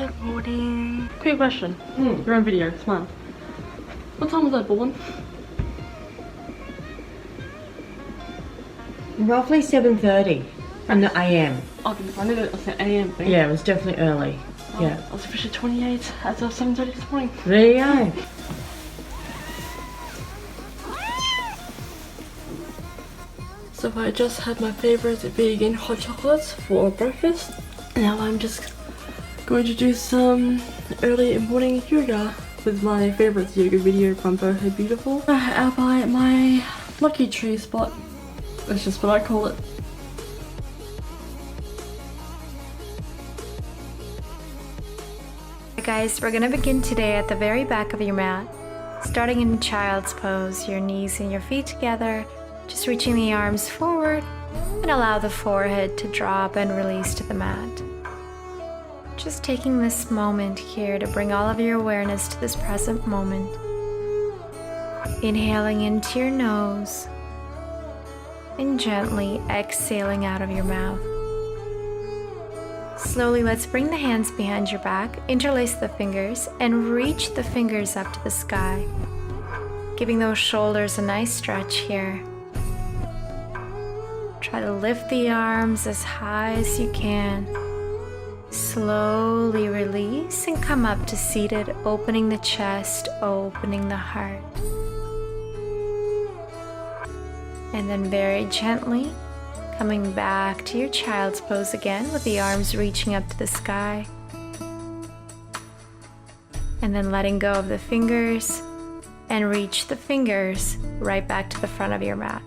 Good morning. Quick question. You're on video, smile. What time was I born? Roughly 7:30 in the AM. Okay, I knew that was an AM thing. Yeah, it was definitely early. Yeah. I was officially 28 as of 7:30 this morning. There you go. So I just had my favorite vegan hot chocolates for breakfast. Now I'm just going to do some early morning yoga with my favorite yoga video from Boho Beautiful. Out by my lucky tree spot. That's just what I call it. Guys, we're gonna begin today at the very back of your mat. Starting in child's pose, your knees and your feet together, just reaching the arms forward and allow the forehead to drop and release to the mat. Just taking this moment here to bring all of your awareness to this present moment. Inhaling into your nose and gently exhaling out of your mouth. Slowly, let's bring the hands behind your back, interlace the fingers, and reach the fingers up to the sky, giving those shoulders a nice stretch here. Try to lift the arms as high as you can. Slowly release and come up to seated, opening the chest, opening the heart. And then very gently, coming back to your child's pose again with the arms reaching up to the sky. And then letting go of the fingers and reach the fingers right back to the front of your mat.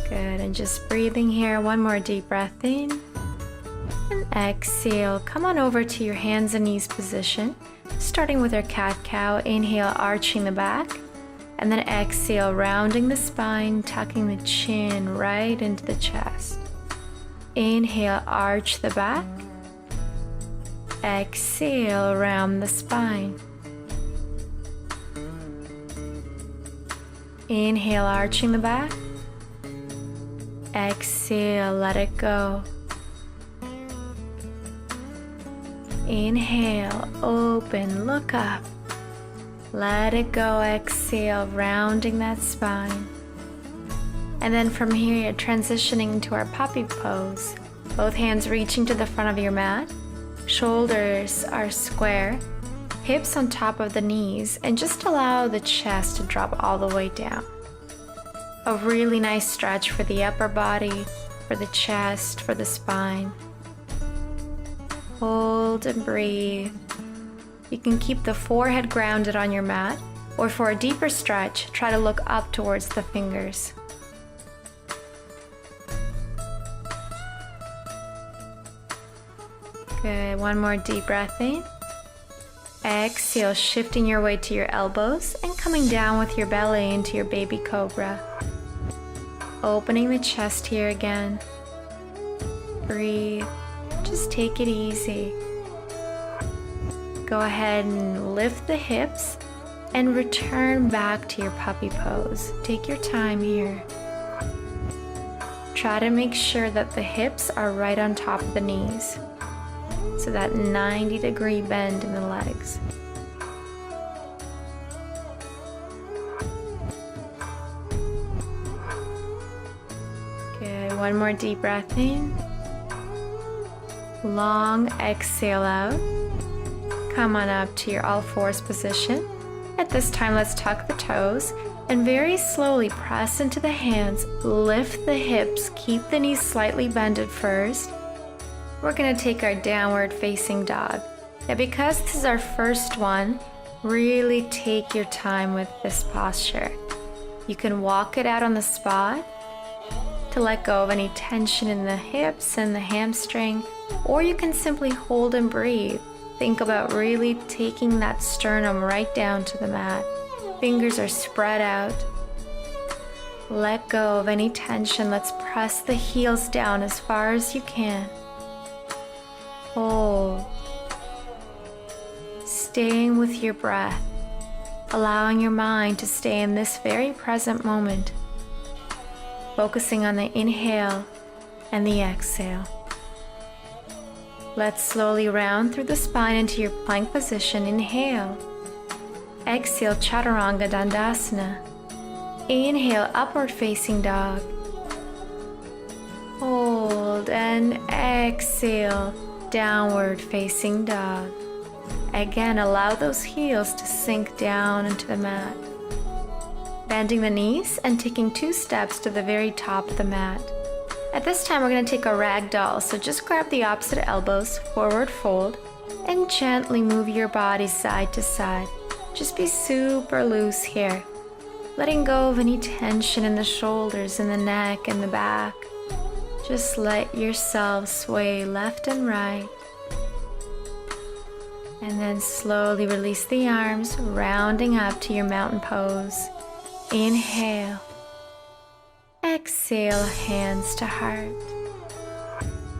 Good, and just breathing here, one more deep breath in. And exhale, come on over to your hands and knees position, starting with our cat-cow. Inhale, arching the back. And then exhale, rounding the spine, tucking the chin right into the chest. Inhale, arch the back. Exhale, round the spine. Inhale, arching the back. Exhale, let it go. Inhale, open, look up. Let it go, exhale, rounding that spine. And then from here, you're transitioning to our puppy pose. Both hands reaching to the front of your mat. Shoulders are square, hips on top of the knees, and just allow the chest to drop all the way down. A really nice stretch for the upper body, for the chest, for the spine. Hold and breathe. You can keep the forehead grounded on your mat, or for a deeper stretch, try to look up towards the fingers. Good, one more deep breath in. Exhale, shifting your weight to your elbows and coming down with your belly into your baby cobra. Opening the chest here again. Breathe, just take it easy. Go ahead and lift the hips and return back to your puppy pose. Take your time here. Try to make sure that the hips are right on top of the knees. So that 90-degree bend in the legs. Good, one more deep breath in. Long exhale out. Come on up to your all fours position. At this time, let's tuck the toes and very slowly press into the hands. Lift the hips, keep the knees slightly bended first. We're gonna take our downward facing dog. Now, because this is our first one, really take your time with this posture. You can walk it out on the spot to let go of any tension in the hips and the hamstring, or you can simply hold and breathe. Think about really taking that sternum right down to the mat. Fingers are spread out. Let go of any tension. Let's press the heels down as far as you can. Hold. Staying with your breath, allowing your mind to stay in this very present moment, focusing on the inhale and the exhale. Let's slowly round through the spine into your plank position. Inhale. Exhale, Chaturanga Dandasana. Inhale, upward facing dog. Hold and exhale, downward facing dog. Again, allow those heels to sink down into the mat. Bending the knees and taking 2 steps to the very top of the mat. At this time, we're going to take a ragdoll, so just grab the opposite elbows, forward fold, and gently move your body side to side. Just be super loose here, letting go of any tension in the shoulders and the neck and the back. Just let yourself sway left and right. And then slowly release the arms, rounding up to your mountain pose. Inhale. Exhale, hands to heart.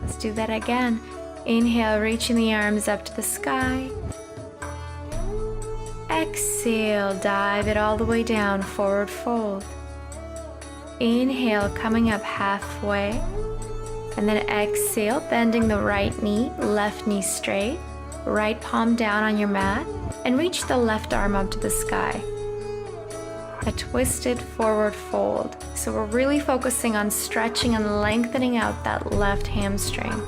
Let's do that again. Inhale, reaching the arms up to the sky. Exhale, dive it all the way down, forward fold. Inhale, coming up halfway. And then exhale, bending the right knee, left knee straight. Right palm down on your mat. And reach the left arm up to the sky. A twisted forward fold. So we're really focusing on stretching and lengthening out that left hamstring.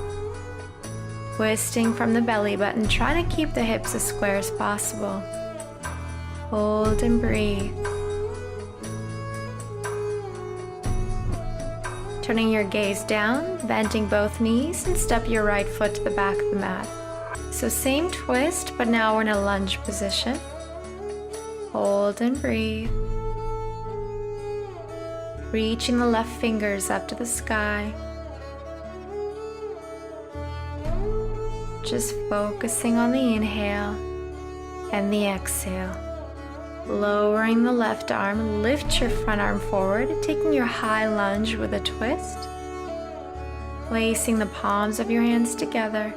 Twisting from the belly button, trying to keep the hips as square as possible. Hold and breathe. Turning your gaze down, bending both knees, and step your right foot to the back of the mat. So same twist, but now we're in a lunge position. Hold and breathe. Reaching the left fingers up to the sky. Just focusing on the inhale and the exhale. Lowering the left arm, lift your front arm forward, taking your high lunge with a twist. Placing the palms of your hands together.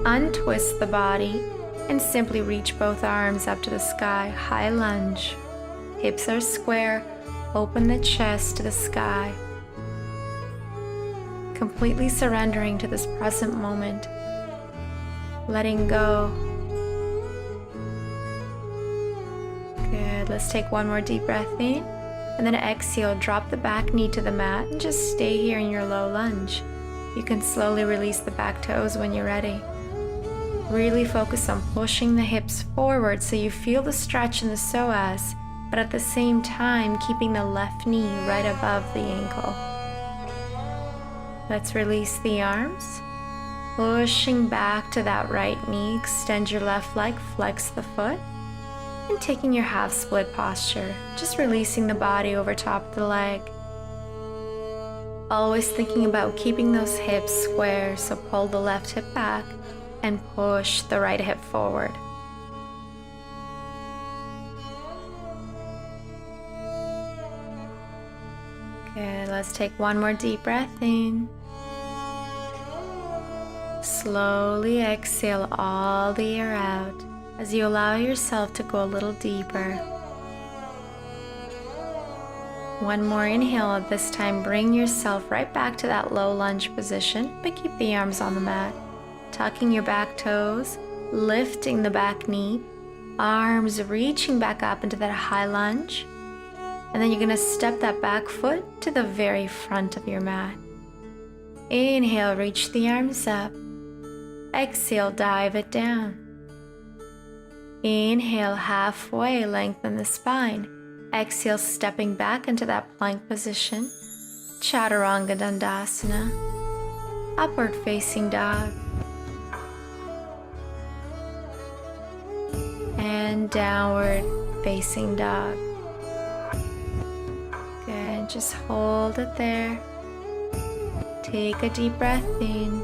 Untwist the body and simply reach both arms up to the sky, high lunge. Hips are square. Open the chest to the sky. Completely surrendering to this present moment. Letting go. Good. Let's take one more deep breath in. And then exhale, drop the back knee to the mat and just stay here in your low lunge. You can slowly release the back toes when you're ready. Really focus on pushing the hips forward so you feel the stretch in the psoas, but at the same time, keeping the left knee right above the ankle. Let's release the arms. Pushing back to that right knee, extend your left leg, flex the foot, and taking your half split posture, just releasing the body over top of the leg. Always thinking about keeping those hips square, so pull the left hip back and push the right hip forward. Good, let's take one more deep breath in. Slowly exhale all the air out as you allow yourself to go a little deeper. One more inhale. At this time, bring yourself right back to that low lunge position, but keep the arms on the mat. Tucking your back toes, lifting the back knee, arms reaching back up into that high lunge. And then you're going to step that back foot to the very front of your mat. Inhale, reach the arms up. Exhale, dive it down. Inhale, halfway, lengthen the spine. Exhale, stepping back into that plank position. Chaturanga Dandasana. Upward facing dog. And downward facing dog. Good, just hold it there. Take a deep breath in.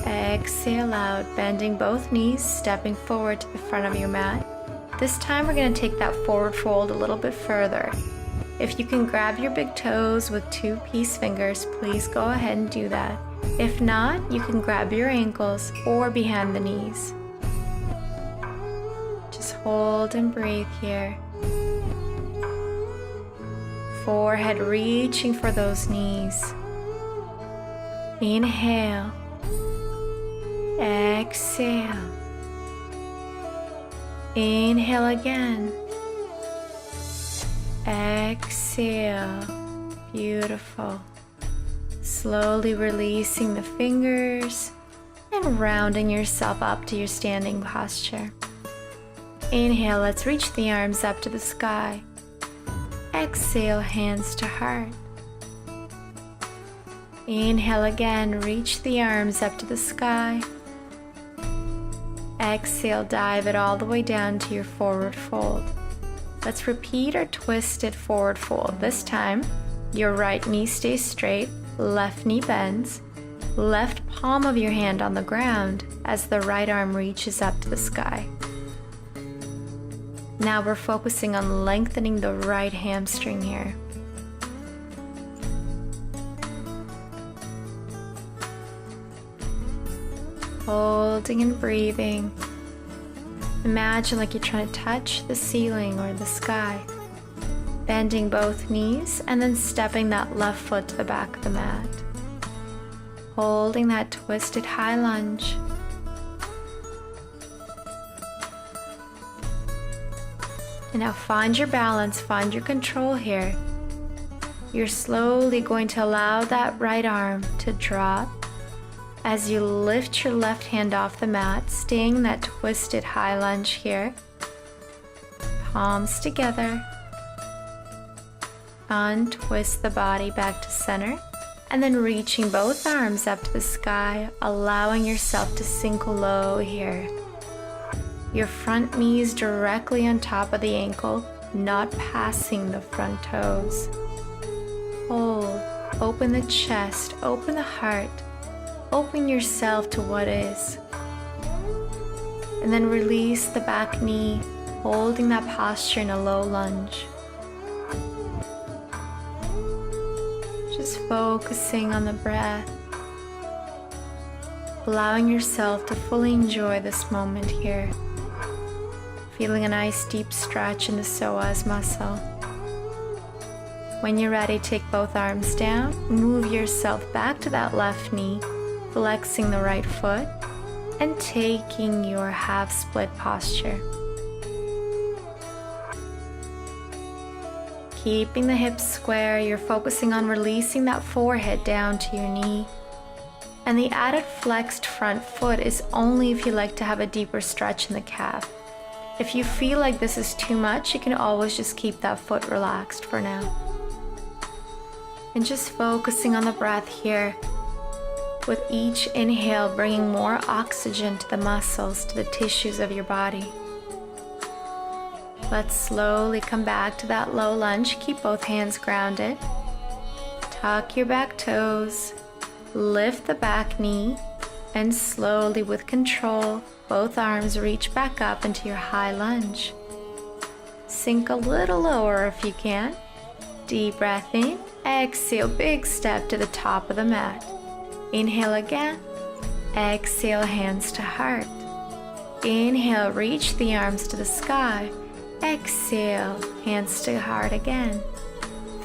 Exhale out, bending both knees, stepping forward to the front of your mat. This time we're going to take that forward fold a little bit further. If you can grab your big toes with 2 peace fingers, please go ahead and do that. If not, you can grab your ankles or behind the knees. Just hold and breathe here. Forehead reaching for those knees. Inhale. Exhale. Inhale again. Exhale. Beautiful. Slowly releasing the fingers and rounding yourself up to your standing posture. Inhale, let's reach the arms up to the sky. Exhale, hands to heart. Inhale again, reach the arms up to the sky. Exhale, dive it all the way down to your forward fold. Let's repeat our twisted forward fold. This time, your right knee stays straight, left knee bends, left palm of your hand on the ground as the right arm reaches up to the sky. Now we're focusing on lengthening the right hamstring here. Holding and breathing. Imagine like you're trying to touch the ceiling or the sky. Bending both knees and then stepping that left foot to the back of the mat. Holding that twisted high lunge. And now find your balance, find your control here. You're slowly going to allow that right arm to drop as you lift your left hand off the mat, staying in that twisted high lunge here. Palms together. Untwist the body back to center, and then reaching both arms up to the sky, allowing yourself to sink low here. Your front knee is directly on top of the ankle, not passing the front toes. Hold, open the chest, open the heart, open yourself to what is. And then release the back knee, holding that posture in a low lunge. Just focusing on the breath, allowing yourself to fully enjoy this moment here. Feeling a nice deep stretch in the psoas muscle. When you're ready, take both arms down, move yourself back to that left knee, flexing the right foot, and taking your half split posture. Keeping the hips square, you're focusing on releasing that forehead down to your knee. And the added flexed front foot is only if you like to have a deeper stretch in the calf. If you feel like this is too much, you can always just keep that foot relaxed for now. And just focusing on the breath here. With each inhale, bringing more oxygen to the muscles, to the tissues of your body. Let's slowly come back to that low lunge. Keep both hands grounded. Tuck your back toes. Lift the back knee. And slowly, with control, both arms reach back up into your high lunge. Sink a little lower if you can. Deep breath in. Exhale, big step to the top of the mat. Inhale again. Exhale, hands to heart. Inhale, reach the arms to the sky. Exhale, hands to heart again.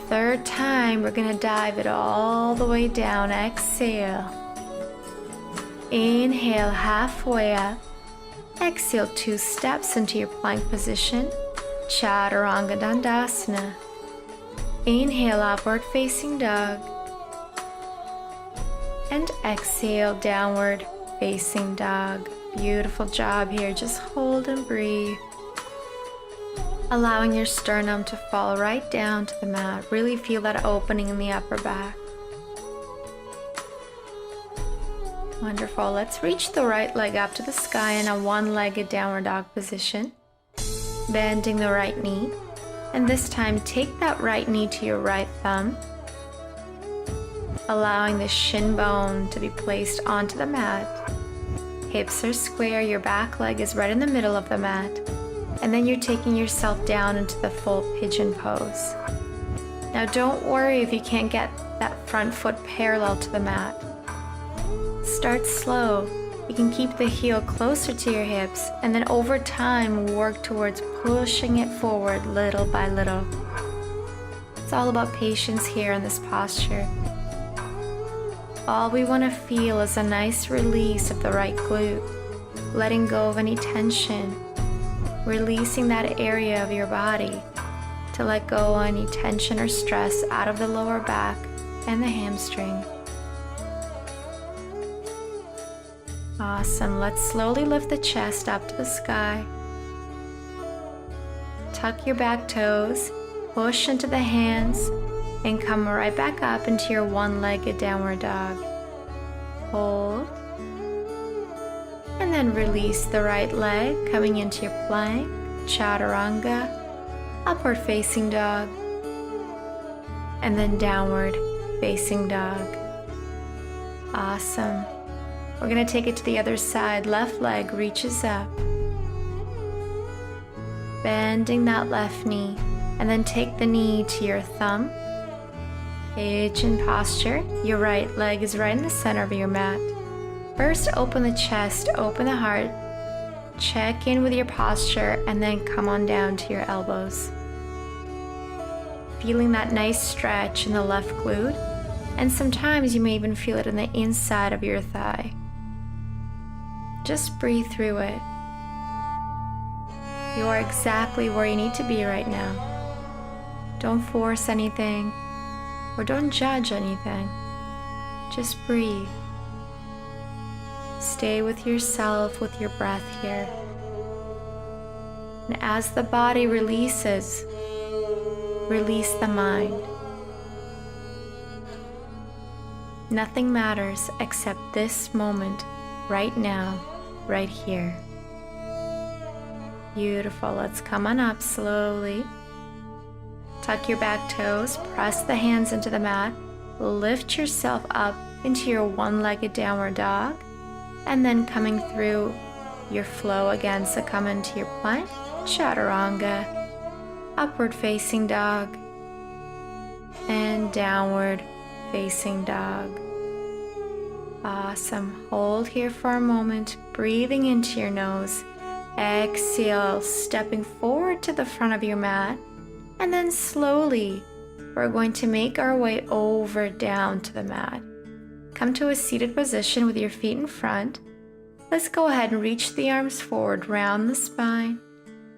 Third time, we're going to dive it all the way down. Exhale. Inhale, halfway up. Exhale, 2 steps into your plank position. Chaturanga Dandasana. Inhale, upward facing dog. And exhale, downward facing dog. Beautiful job here. Just hold and breathe. Allowing your sternum to fall right down to the mat. Really feel that opening in the upper back. Wonderful. Let's reach the right leg up to the sky in a one-legged downward dog position. Bending the right knee. And this time, take that right knee to your right thumb. Allowing the shin bone to be placed onto the mat. Hips are square, your back leg is right in the middle of the mat. And then you're taking yourself down into the full pigeon pose. Now don't worry if you can't get that front foot parallel to the mat. Start slow. You can keep the heel closer to your hips and then over time work towards pushing it forward little by little. It's all about patience here in this posture. all we want to feel is a nice release of the right glute, letting go of any tension, releasing that area of your body to let go any tension or stress out of the lower back and the hamstring. Awesome. Let's slowly lift the chest up to the sky. Tuck your back toes, push into the hands, and come right back up into your one-legged downward dog. Hold. And then release the right leg, coming into your plank, chaturanga, upward facing dog, and then downward facing dog. Awesome. We're going to take it to the other side. Left leg reaches up. Bending that left knee, and then take the knee to your thumb. Pigeon posture. Your right leg is right in the center of your mat. First, open the chest, open the heart. Check in with your posture, and then come on down to your elbows. Feeling that nice stretch in the left glute, and sometimes you may even feel it in the inside of your thigh. Just breathe through it. You are exactly where you need to be right now. Don't force anything, or don't judge anything. Just breathe. Stay with yourself, with your breath here. And as the body releases, release the mind. Nothing matters except this moment, right now, right here. Beautiful. Let's come on up slowly. Tuck your back toes, press the hands into the mat, lift yourself up into your one-legged downward dog, and then coming through your flow again, so come into your plank, chaturanga, upward facing dog, and downward facing dog. Awesome. Hold here for a moment, breathing into your nose. Exhale, stepping forward to the front of your mat, and then slowly we're going to make our way over down to the mat. Come to a seated position with your feet in front. Let's go ahead and reach the arms forward, round the spine.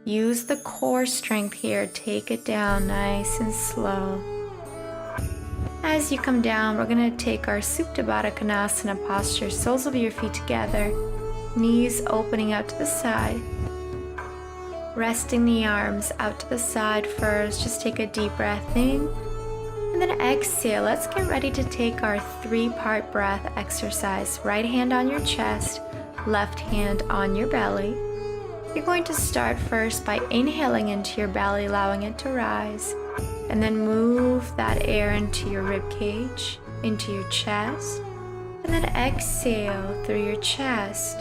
Use the core strength here, take it down nice and slow. As you come down, we're going to take our Supta Baddha Konasana posture, soles of your feet together, knees opening out to the side. Resting the arms out to the side first, just take a deep breath in. And then exhale. Let's get ready to take our 3-part breath exercise. Right hand on your chest, left hand on your belly. You're going to start first by inhaling into your belly, allowing it to rise. And then move that air into your rib cage, into your chest. And then exhale through your chest,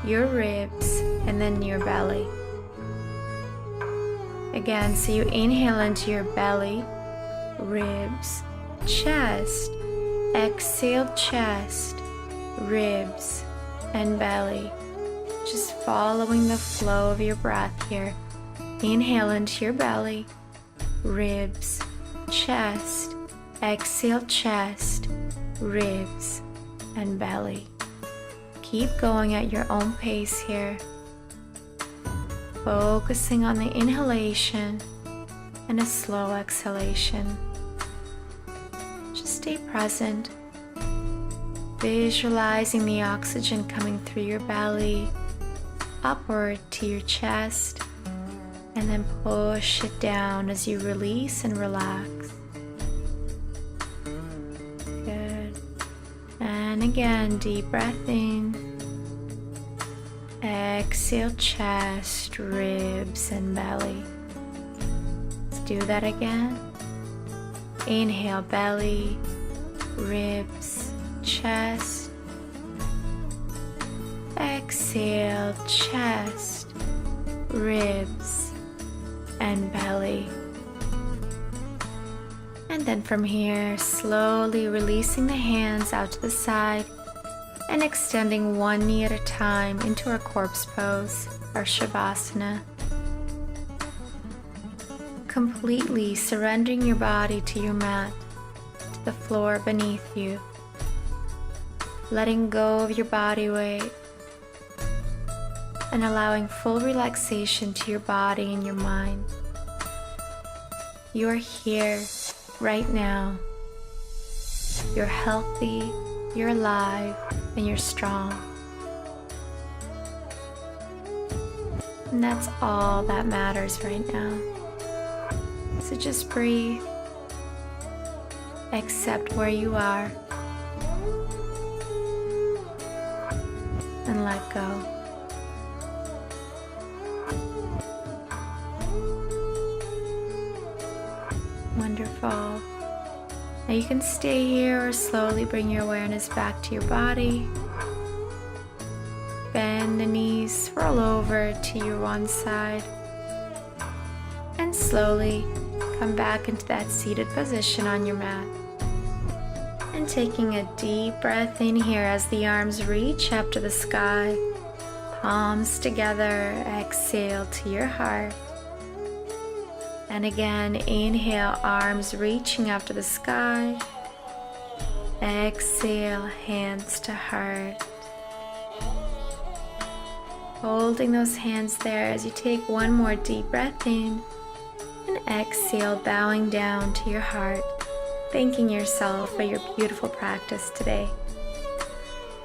your ribs, and then your belly. Again, so you inhale into your belly, ribs, chest, exhale chest, ribs, and belly. Just following the flow of your breath here. Inhale into your belly, ribs, chest, exhale chest, ribs, and belly. Keep going at your own pace here. Focusing on the inhalation and a slow exhalation. Just stay present, visualizing the oxygen coming through your belly, upward to your chest, and then push it down as you release and relax. Good. And again, deep breath in. Exhale, chest, ribs, and belly. Let's do that again. Inhale, belly, ribs, chest. Exhale, chest, ribs, and belly. And then from here, slowly releasing the hands out to the side and extending one knee at a time into our corpse pose, our Shavasana. Completely surrendering your body to your mat, to the floor beneath you. letting go of your body weight and allowing full relaxation to your body and your mind. You're here right now. You're healthy, you're alive, and you're strong. And that's all that matters right now. So just breathe. Accept where you are. And let go. Wonderful. Now you can stay here or slowly bring your awareness back to your body. Bend the knees, roll over to your one side. And slowly come back into that seated position on your mat. And taking a deep breath in here as the arms reach up to the sky. Palms together, exhale to your heart. And again, inhale, arms reaching up to the sky. Exhale, hands to heart. Holding those hands there as you take one more deep breath in. And exhale, bowing down to your heart. Thanking yourself for your beautiful practice today.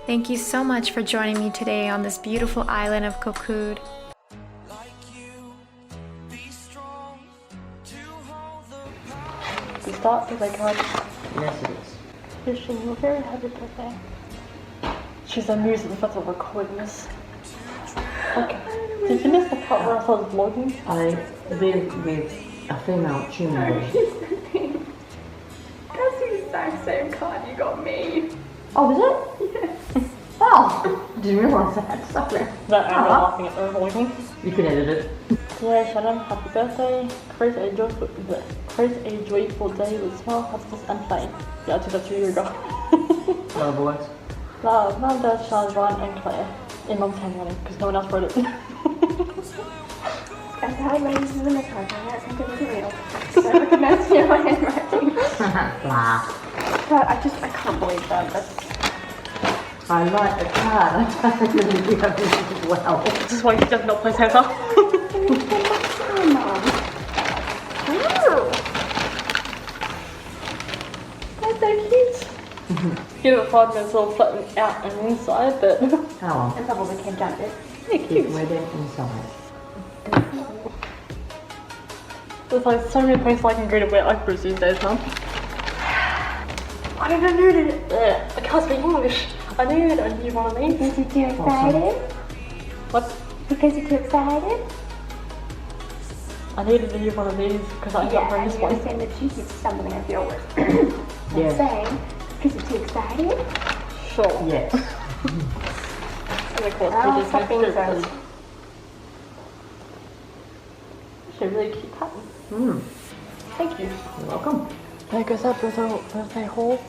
Thank you so much for joining me today on this beautiful island of Kokood. We start with like card. Yes, it is. Wishing you a very happy birthday. She's amused at the fact of recording this. Okay. Did you miss the part where I started vlogging? I live with a female tuner. That's the exact same card you got me. Oh, is it? Yeah. Oh, I didn't realise that. Sorry. That I'm not laughing at the recording. You can edit it. Dear Shannon, happy birthday. Create a joyful day with smile, happiness and play. Yeah, I took that 2 years ago. Hello, boys. Love, Mum, Dad, Charles, Ryan and Claire. In Mum's handwriting, because no one else wrote it. As I raised in the card, I think it was real. I recognize your handwriting. Blah. But I can't believe that. That's I like the card. I don't really do have this as well. This is why he does not play Santa. That's so cute. Give it 5 minutes, it'll flatten out and inside, but How long? And probably came down a bit. yeah, Keep cute. wedding inside. There's like so many places I can go to wear like Bruce these days, Mum. I don't know, I can't speak English. I need a new one of these. Is he too excited? What? Because you're too excited? I needed a new one of these because I got Yeah, this and one. you're saying that you keep stumbling over your words. Yeah. I'm saying, because you're too excited? Sure. Yes. And of course, Oh, we just have something to gross. Actually, a really cute pattern. Mm. Thank you. You're welcome. There goes that birthday haul.